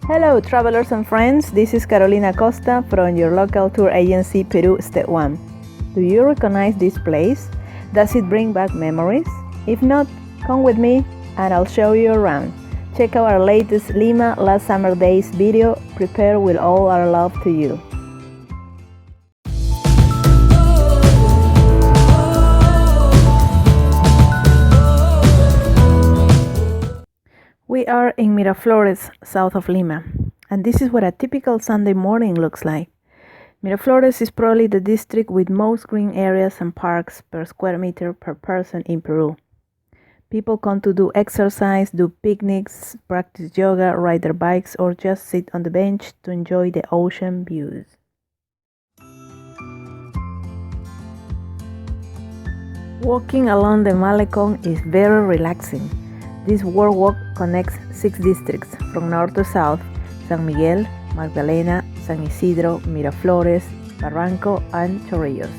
Hello travelers and friends, this is Carolina Costa from your local tour agency Peru Step 1. Do you recognize this place? Does it bring back memories? If not, come with me and I'll show you around. Check out our latest Lima Last Summer Days video, prepared with all our love to you. We are in Miraflores, south of Lima, and this is what a typical Sunday morning looks like. Miraflores is probably the district with most green areas and parks per square meter per person in Peru. People come to do exercise, do picnics, practice yoga, ride their bikes, or just sit on the bench to enjoy the ocean views. Walking along the Malecón is very relaxing. This boardwalk connects 6 districts from north to south: San Miguel, Magdalena, San Isidro, Miraflores, Barranco, and Chorrillos.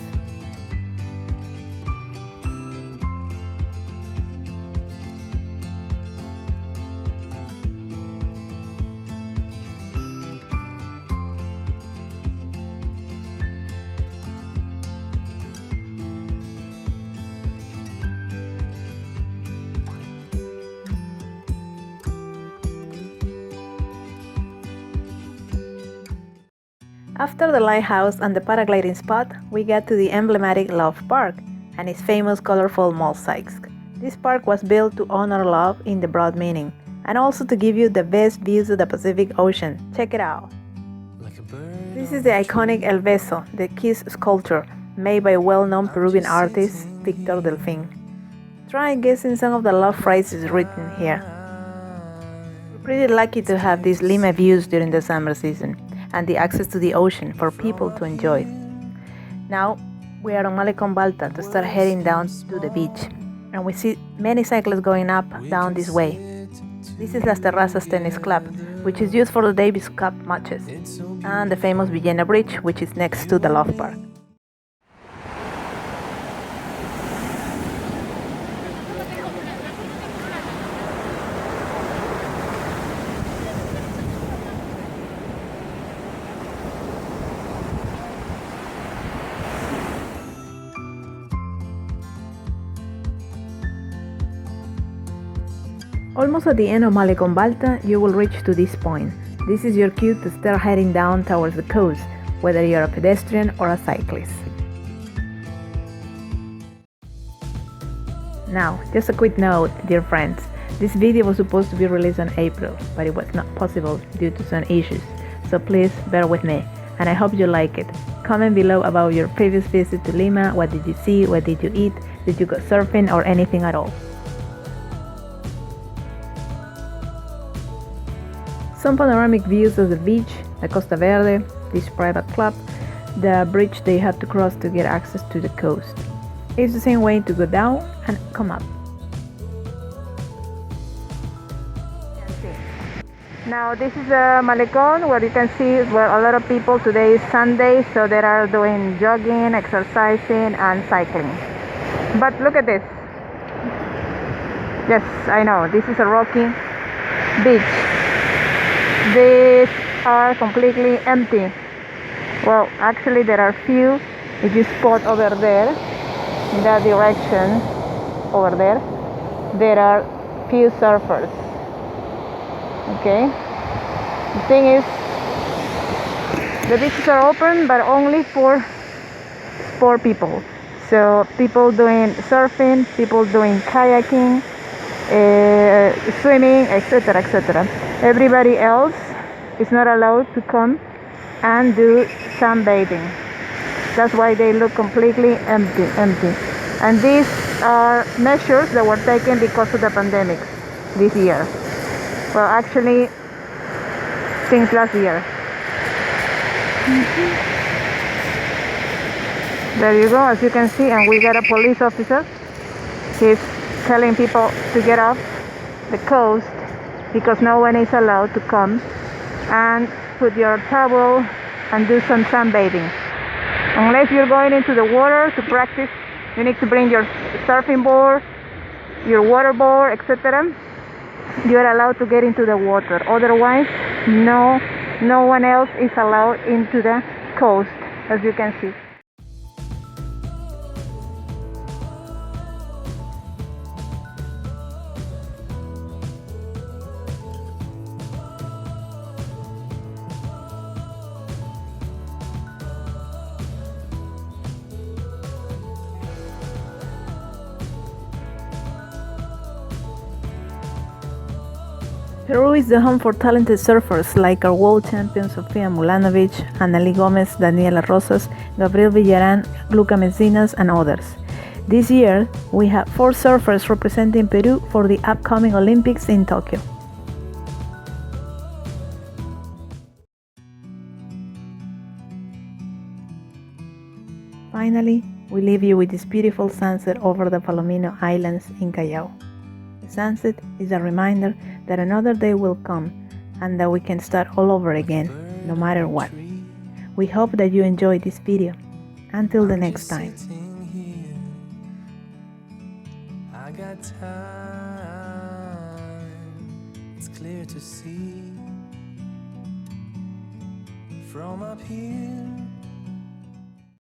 After the lighthouse and the paragliding spot, we get to the emblematic Love Park and its famous colorful mosaics. This park was built to honor love in the broad meaning, and also to give you the best views of the Pacific Ocean. Check it out! This is the iconic El Beso, the kiss sculpture, made by well-known Peruvian artist Victor Delfin. Try guessing some of the love phrases written here. We're pretty lucky to have these Lima views during the summer season, and the access to the ocean for people to enjoy. Now we are on Malecón Balta to start heading down to the beach, and we see many cyclists going up down this way. This is Las Terrazas Tennis Club, which is used for the Davis Cup matches, and the famous Villena Bridge, which is next to the Love Park. Almost at the end of Malecón Balta, you will reach to this point. This is your cue to start heading down towards the coast, whether you're a pedestrian or a cyclist. Now, just a quick note, dear friends. This video was supposed to be released in April, but it was not possible due to some issues. So please bear with me, and I hope you like it. Comment below about your previous visit to Lima. What did you see? What did you eat? Did you go surfing or anything at all? Some panoramic views of the beach, the Costa Verde, this private club, the bridge they had to cross to get access to the coast. It's the same way to go down and come up. Now this is Malecón, where you can see where a lot of people, today is Sunday, so they are doing jogging, exercising and cycling. But look at this. Yes, I know, this is a rocky beach. These are completely empty. Well, actually there are few. If you spot over there, in that direction, over there are few surfers. Okay? The thing is, the beaches are open, but only for sport people. So people doing surfing, people doing kayaking, swimming, etc., etc. Everybody else is not allowed to come and do sunbathing. That's why they look completely empty. And these are measures that were taken because of the pandemic this year. Well, actually, since last year. There you go, as you can see, and we got a police officer. He's telling people to get off the coast because no one is allowed to come and put your towel and do some sunbathing. Unless you're going into the water to practice, you need to bring your surfing board, your water board, etc. You are allowed to get into the water. Otherwise, No one else is allowed into the coast, as you can see. Peru is the home for talented surfers like our world champions Sofia Mulanovic, Anneli Gomez, Daniela Rosas, Gabriel Villaran, Luca Mesinas, and others. This year, we have 4 surfers representing Peru for the upcoming Olympics in Tokyo. Finally, we leave you with this beautiful sunset over the Palomino Islands in Callao. The sunset is a reminder that another day will come and that we can start all over again, no matter what. We hope that you enjoyed this video. Until the next time. I got time, it's clear to see from up here.